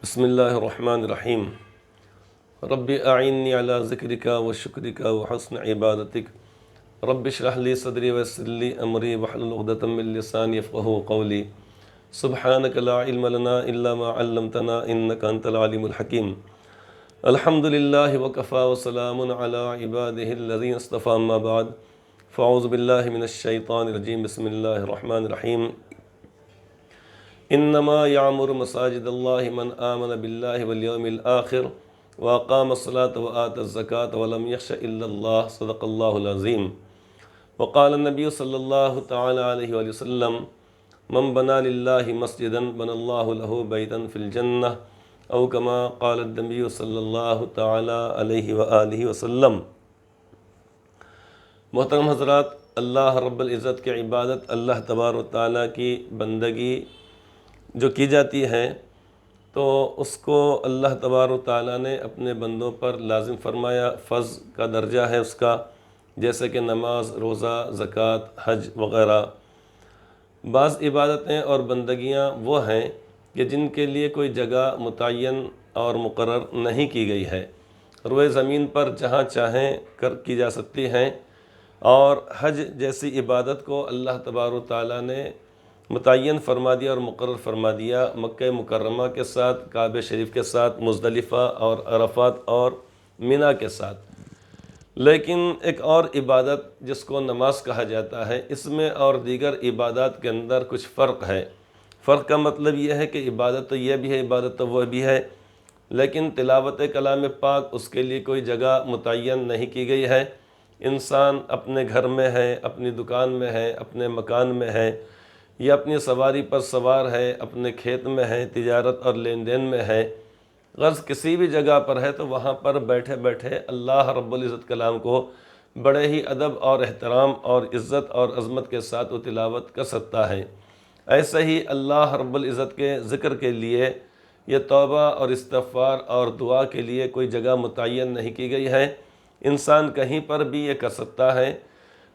بسم اللہ الرحمن الرحیم رب اعنی علی ذکرک و شکرک و حسن عبادتک رب اشرح لی صدری ویسر لی امری واحلل عقدۃ من لسانی یفقہوا قولی سبحانک لا علم لنا الا ما علمتنا انک انت العلیم الحکیم الحمد للہ وکفی وسلام علی عبادہ الذین اصطفی اما بعد فاعوذ باللہ من الشیطان الرجیم بسم اللہ الرحمن الرحیم انما یعمر مساجد اللہ من آمن باللہ والیوم الآخر واقام الصلاة وآت الزکاة ولم یخش الا اللہ صدق اللہ العظیم وقال النبی صلی اللہ تعالی علیہ وآلہ وسلم من بنا للہ مسجدا بن اللہ لہ بیتا فی الجنہ او کما قال النبی صلی اللہ تعالی علیہ وآلہ وسلم۔ محترم حضرات، اللہ رب العزت کی عبادت، اللہ تبارک و تعالیٰ کی بندگی جو کی جاتی ہے تو اس کو اللہ تبارک و تعالیٰ نے اپنے بندوں پر لازم فرمایا، فرض کا درجہ ہے اس کا، جیسے کہ نماز، روزہ، زکوٰۃ، حج وغیرہ۔ بعض عبادتیں اور بندگیاں وہ ہیں کہ جن کے لیے کوئی جگہ متعین اور مقرر نہیں کی گئی ہے، روئے زمین پر جہاں چاہیں کی جا سکتی ہیں، اور حج جیسی عبادت کو اللہ تبارک و تعالیٰ نے متعین فرما دیا اور مقرر فرما دیا مکہ مکرمہ کے ساتھ، کعبہ شریف کے ساتھ، مزدلفہ اور عرفات اور منی کے ساتھ۔ لیکن ایک اور عبادت جس کو نماز کہا جاتا ہے، اس میں اور دیگر عبادات کے اندر کچھ فرق ہے۔ فرق کا مطلب یہ ہے کہ عبادت تو یہ بھی ہے، عبادت تو وہ بھی ہے، لیکن تلاوت کلام پاک اس کے لیے کوئی جگہ متعین نہیں کی گئی ہے۔ انسان اپنے گھر میں ہے، اپنی دکان میں ہے، اپنے مکان میں ہے، یا اپنی سواری پر سوار ہے، اپنے کھیت میں ہے، تجارت اور لین دین میں ہے، غرض کسی بھی جگہ پر ہے تو وہاں پر بیٹھے بیٹھے اللہ رب العزت کلام کو بڑے ہی ادب اور احترام اور عزت اور عظمت کے ساتھ وہ تلاوت کر سکتا ہے۔ ایسے ہی اللہ رب العزت کے ذکر کے لیے یہ توبہ اور استغفار اور دعا کے لیے کوئی جگہ متعین نہیں کی گئی ہے، انسان کہیں پر بھی یہ کر سکتا ہے۔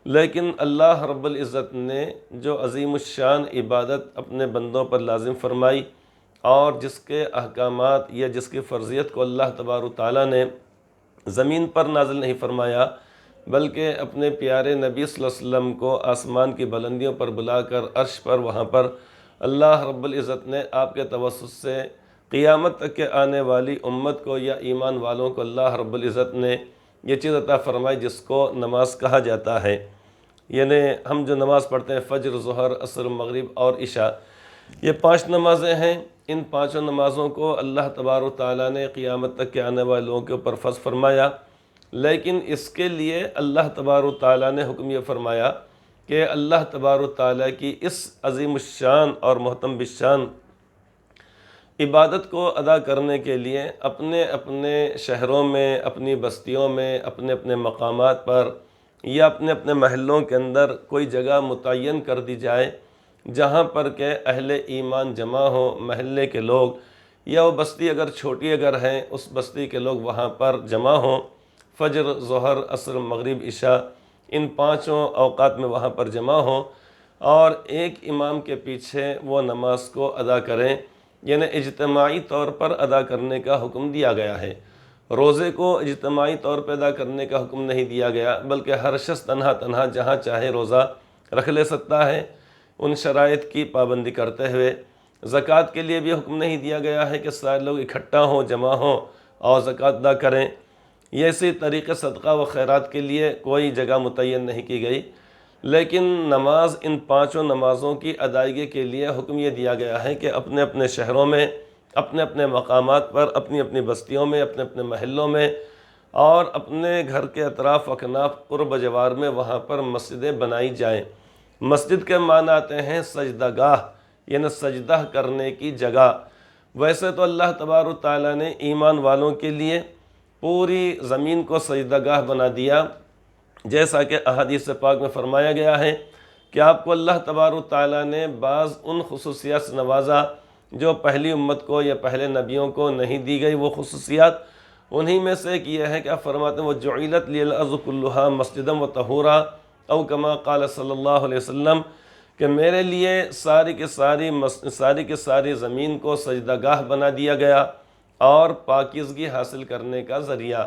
لیکن اللہ رب العزت نے جو عظیم الشان عبادت اپنے بندوں پر لازم فرمائی اور جس کے احکامات یا جس کی فرضیت کو اللہ تبارک و تعالیٰ نے زمین پر نازل نہیں فرمایا، بلکہ اپنے پیارے نبی صلی اللہ علیہ وسلم کو آسمان کی بلندیوں پر بلا کر عرش پر وہاں پر اللہ رب العزت نے آپ کے توسط سے قیامت تک کے آنے والی امت کو یا ایمان والوں کو اللہ رب العزت نے یہ چیز عطا فرمائی جس کو نماز کہا جاتا ہے۔ یعنی ہم جو نماز پڑھتے ہیں، فجر، ظہر، عصر، مغرب اور عشاء، یہ 5 نمازیں ہیں۔ ان 5 نمازوں کو اللہ تبارک و تعالیٰ نے قیامت تک کے آنے والے لوگوں کے اوپر فرض فرمایا، لیکن اس کے لیے اللہ تبارک و تعالیٰ نے حکم یہ فرمایا کہ اللہ تبارک و تعالیٰ کی اس عظیم الشان اور محترم بالشان عبادت کو ادا کرنے کے لیے اپنے اپنے شہروں میں، اپنی بستیوں میں، اپنے اپنے مقامات پر یا اپنے اپنے محلوں کے اندر کوئی جگہ متعین کر دی جائے جہاں پر کہ اہل ایمان جمع ہوں، محلے کے لوگ، یا وہ بستی اگر چھوٹی اگر ہے اس بستی کے لوگ وہاں پر جمع ہوں، فجر، ظہر، عصر، مغرب، عشاء، ان 5 اوقات میں وہاں پر جمع ہوں اور ایک امام کے پیچھے وہ نماز کو ادا کریں، یعنی اجتماعی طور پر ادا کرنے کا حکم دیا گیا ہے۔ روزے کو اجتماعی طور پر ادا کرنے کا حکم نہیں دیا گیا، بلکہ ہر شخص تنہا تنہا جہاں چاہے روزہ رکھ لے سکتا ہے، ان شرائط کی پابندی کرتے ہوئے۔ زکوٰۃ کے لیے بھی حکم نہیں دیا گیا ہے کہ سارے لوگ اکٹھا ہوں، جمع ہوں اور زکوٰۃ ادا کریں۔ یہ اسی طریقے صدقہ و خیرات کے لیے کوئی جگہ متعین نہیں کی گئی، لیکن نماز، ان 5 نمازوں کی ادائیگی کے لیے حکم یہ دیا گیا ہے کہ اپنے اپنے شہروں میں، اپنے اپنے مقامات پر، اپنی اپنی بستیوں میں، اپنے اپنے محلوں میں اور اپنے گھر کے اطراف اکناف قرب جوار میں وہاں پر مسجدیں بنائی جائیں۔ مسجد کے معنی آتے ہیں سجدہ گاہ، یعنی سجدہ کرنے کی جگہ۔ ویسے تو اللہ تبارک و تعالیٰ نے ایمان والوں کے لیے پوری زمین کو سجدہ گاہ بنا دیا، جیسا کہ احادیث پاک میں فرمایا گیا ہے کہ آپ کو اللہ تبارک و تعالیٰ نے بعض ان خصوصیات سے نوازا جو پہلی امت کو یا پہلے نبیوں کو نہیں دی گئی۔ وہ خصوصیات انہی میں سے ایک یہ ہے کہ آپ فرماتے ہیں وَجُعِلَتْ لِلْأَرْضُ كُلُّهَا مَسْجِدًا وَطَهُورًا، او کما قال صلی اللہ علیہ وسلم، کہ میرے لیے ساری کی ساری زمین کو سجدہ گاہ بنا دیا گیا اور پاکیزگی حاصل کرنے کا ذریعہ۔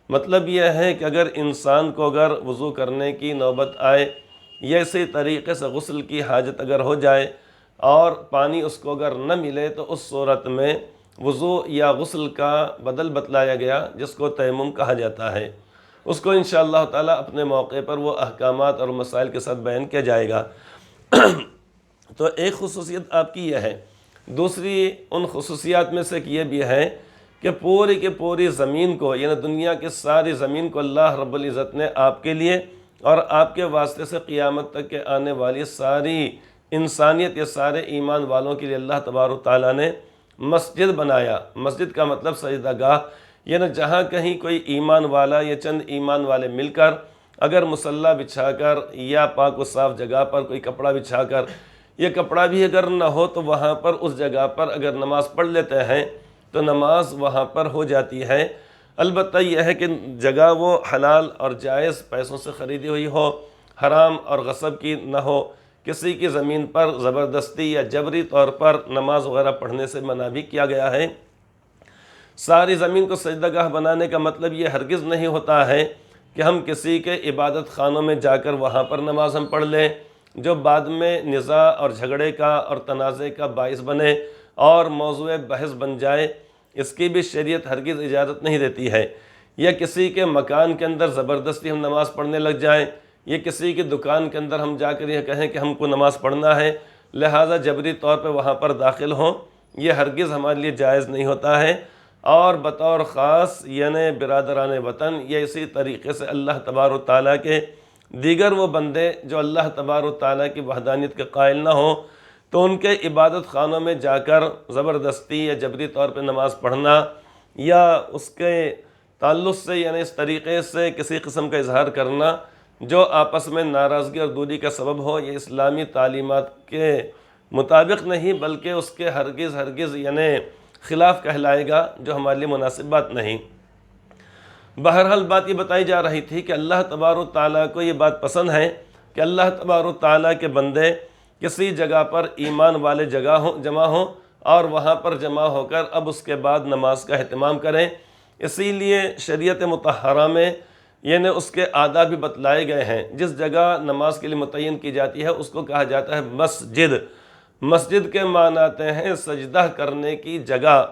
مطلب یہ ہے کہ اگر انسان کو اگر وضو کرنے کی نوبت آئے یا اسی طریقے سے غسل کی حاجت اگر ہو جائے اور پانی اس کو اگر نہ ملے، تو اس صورت میں وضو یا غسل کا بدل بتلایا گیا جس کو تیمم کہا جاتا ہے۔ اس کو انشاءاللہ تعالیٰ اپنے موقع پر وہ احکامات اور مسائل کے ساتھ بیان کیا جائے گا۔ تو ایک خصوصیت آپ کی یہ ہے۔ دوسری ان خصوصیات میں سے ایک یہ بھی ہے کہ پوری کی پوری زمین کو، یعنی دنیا کی ساری زمین کو اللہ رب العزت نے آپ کے لیے اور آپ کے واسطے سے قیامت تک کے آنے والی ساری انسانیت کے سارے ایمان والوں کے لیے اللہ تبارک و تعالیٰ نے مسجد بنایا۔ مسجد کا مطلب سجدہ گاہ، یعنی جہاں کہیں کوئی ایمان والا یا چند ایمان والے مل کر اگر مصلی بچھا کر یا پاک و صاف جگہ پر کوئی کپڑا بچھا کر، یہ کپڑا بھی اگر نہ ہو تو وہاں پر اس جگہ پر اگر نماز پڑھ لیتے ہیں تو نماز وہاں پر ہو جاتی ہے۔ البتہ یہ ہے کہ جگہ وہ حلال اور جائز پیسوں سے خریدی ہوئی ہو، حرام اور غصب کی نہ ہو، کسی کی زمین پر زبردستی یا جبری طور پر نماز وغیرہ پڑھنے سے منع بھی کیا گیا ہے۔ ساری زمین کو سجدہ گاہ بنانے کا مطلب یہ ہرگز نہیں ہوتا ہے کہ ہم کسی کے عبادت خانوں میں جا کر وہاں پر نماز ہم پڑھ لیں، جو بعد میں نزاع اور جھگڑے کا اور تنازع کا باعث بنے اور موضوع بحث بن جائے، اس کی بھی شریعت ہرگز اجازت نہیں دیتی ہے۔ یا کسی کے مکان کے اندر زبردستی ہم نماز پڑھنے لگ جائیں، یا کسی کی دکان کے اندر ہم جا کر یہ کہیں کہ ہم کو نماز پڑھنا ہے لہٰذا جبری طور پہ وہاں پر داخل ہوں، یہ ہرگز ہمارے لیے جائز نہیں ہوتا ہے۔ اور بطور خاص یعنی برادران وطن، یہ اسی طریقے سے اللہ تبارک و تعالیٰ کے دیگر وہ بندے جو اللہ تبارک و تعالیٰ کی وحدانیت کے قائل نہ ہوں، تو ان کے عبادت خانوں میں جا کر زبردستی یا جبری طور پہ نماز پڑھنا یا اس کے تعلق سے یعنی اس طریقے سے کسی قسم کا اظہار کرنا جو آپس میں ناراضگی اور دوری کا سبب ہو، یہ اسلامی تعلیمات کے مطابق نہیں بلکہ اس کے ہرگز یعنی خلاف کہلائے گا، جو ہمارے لیے مناسب بات نہیں۔ بہرحال بات یہ بتائی جا رہی تھی کہ اللہ تبارک و تعالیٰ کو یہ بات پسند ہے کہ اللہ تبارک و تعالیٰ کے بندے کسی جگہ پر ایمان والے جمع ہوں اور وہاں پر جمع ہو کر اب اس کے بعد نماز کا اہتمام کریں۔ اسی لیے شریعت مطہرہ میں یعنی اس کے آداب بھی بتلائے گئے ہیں۔ جس جگہ نماز کے لیے متعین کی جاتی ہے اس کو کہا جاتا ہے مسجد۔ مسجد کے معنی آتے ہیں سجدہ کرنے کی جگہ۔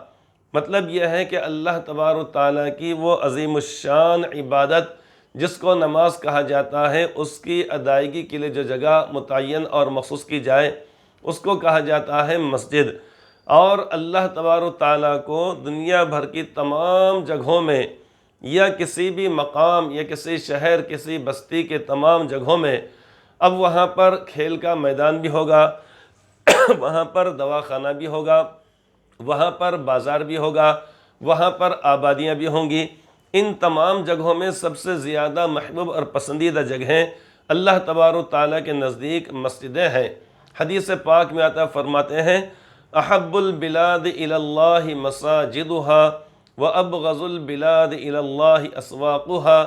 مطلب یہ ہے کہ اللہ تبارک و تعالیٰ کی وہ عظیم الشان عبادت جس کو نماز کہا جاتا ہے، اس کی ادائیگی کے لیے جو جگہ متعین اور مخصوص کی جائے اس کو کہا جاتا ہے مسجد۔ اور اللہ تبارک و تعالیٰ کو دنیا بھر کی تمام جگہوں میں یا کسی بھی مقام یا کسی شہر کسی بستی کے تمام جگہوں میں اب وہاں پر کھیل کا میدان بھی ہوگا، وہاں پر دواخانہ بھی ہوگا، وہاں پر بازار بھی ہوگا، وہاں پر آبادیاں بھی ہوں گی۔ ان تمام جگہوں میں سب سے زیادہ محبوب اور پسندیدہ جگہیں اللہ تبارک و تعالیٰ کے نزدیک مسجدیں ہیں۔ حدیث پاک میں آتا فرماتے ہیں احب البلاد الی اللہ مساجدها وابغض البلاد الی اللہ اسواقها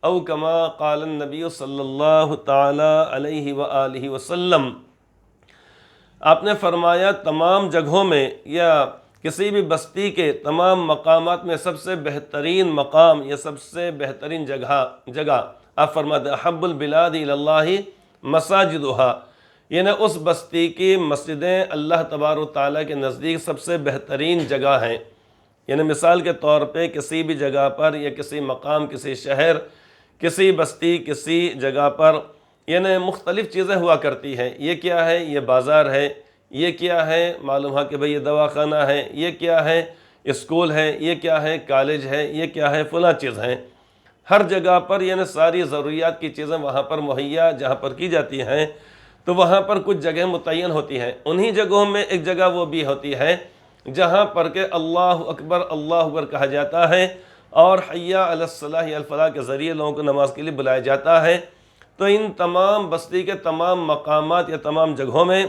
او کما قال النبی صلی اللہ تعالی علیہ وآلہ وسلم۔ آپ نے فرمایا تمام جگہوں میں یا کسی بھی بستی کے تمام مقامات میں سب سے بہترین مقام یا سب سے بہترین جگہ آپ فرماتے ہیں احب البلاد الی اللہ مساجدها، یعنی اس بستی کی مسجدیں اللہ تبارک و تعالیٰ کے نزدیک سب سے بہترین جگہ ہیں۔ یعنی مثال کے طور پہ کسی بھی جگہ پر یا کسی مقام کسی شہر کسی بستی کسی جگہ پر یعنی مختلف چیزیں ہوا کرتی ہیں۔ یہ کیا ہے؟ یہ بازار ہے۔ یہ کیا ہے؟ معلوم ہے کہ بھئی یہ دواخانہ ہے۔ یہ کیا ہے؟ اسکول ہے۔ یہ کیا ہے؟ کالج ہے۔ یہ کیا ہے؟ فلاں چیز ہیں۔ ہر جگہ پر یعنی ساری ضروریات کی چیزیں وہاں پر مہیا جہاں پر کی جاتی ہیں، تو وہاں پر کچھ جگہیں متعین ہوتی ہیں۔ انہی جگہوں میں ایک جگہ وہ بھی ہوتی ہے جہاں پر کہ اللہ اکبر کہا جاتا ہے اور حی علی الصلاح الفلاح کے ذریعے لوگوں کو نماز کے لیے بلایا جاتا ہے۔ تو ان تمام بستی کے تمام مقامات یا تمام جگہوں میں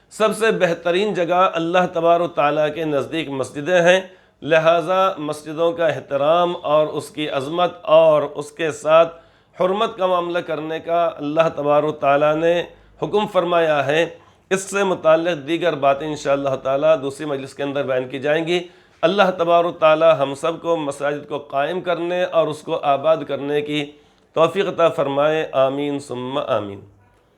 سب سے بہترین جگہ اللہ تبارک و تعالیٰ کے نزدیک مسجدیں ہیں۔ لہٰذا مسجدوں کا احترام اور اس کی عظمت اور اس کے ساتھ حرمت کا معاملہ کرنے کا اللہ تبارک و تعالیٰ نے حکم فرمایا ہے، اس سے متعلق دیگر باتیں انشاءاللہ تعالیٰ دوسری مجلس کے اندر بیان کی جائیں گی۔ اللہ تبارک و تعالیٰ ہم سب کو مساجد کو قائم کرنے اور اس کو آباد کرنے کی توفیق عطا فرمائے، آمین ثم آمین۔